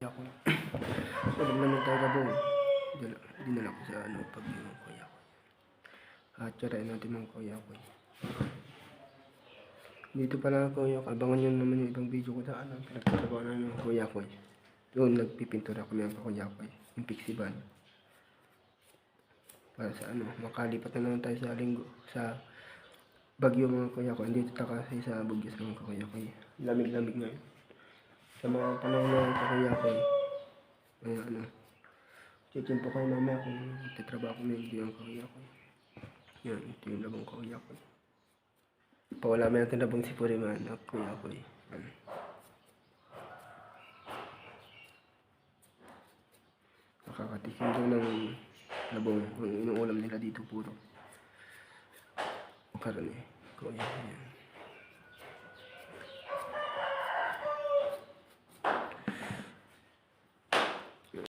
Ako. So, naman tayo kabong. Dinala ko sa pag yung kuya ko. At tirain natin mga kuya ko. Dito pala kuya ko. Abangan nyo naman yung ibang video ko sa pinagtatrabaho na ng kuya ko. Doon nagpipintura kami ng kuya ko. Yung pixiban. Para sa makalipat na naman tayo sa linggo. Sa Bagyo mga kuya ko. Hindi ito kasi sa Bugyos mga kuya ko. Lamig-lamig ngayon. Sa mga panahon na ito kuya ko. Chichimpo kayo mamaya kung magtatrabaho ko na yung kuya ko. Yan, ito yung labong kuya ko. Pawala mo natin labong si Puriman at kuya ko. Yan. Nakakatikim daw ng labong. Yung inuulam nila dito puro karne. Kuya ko yan.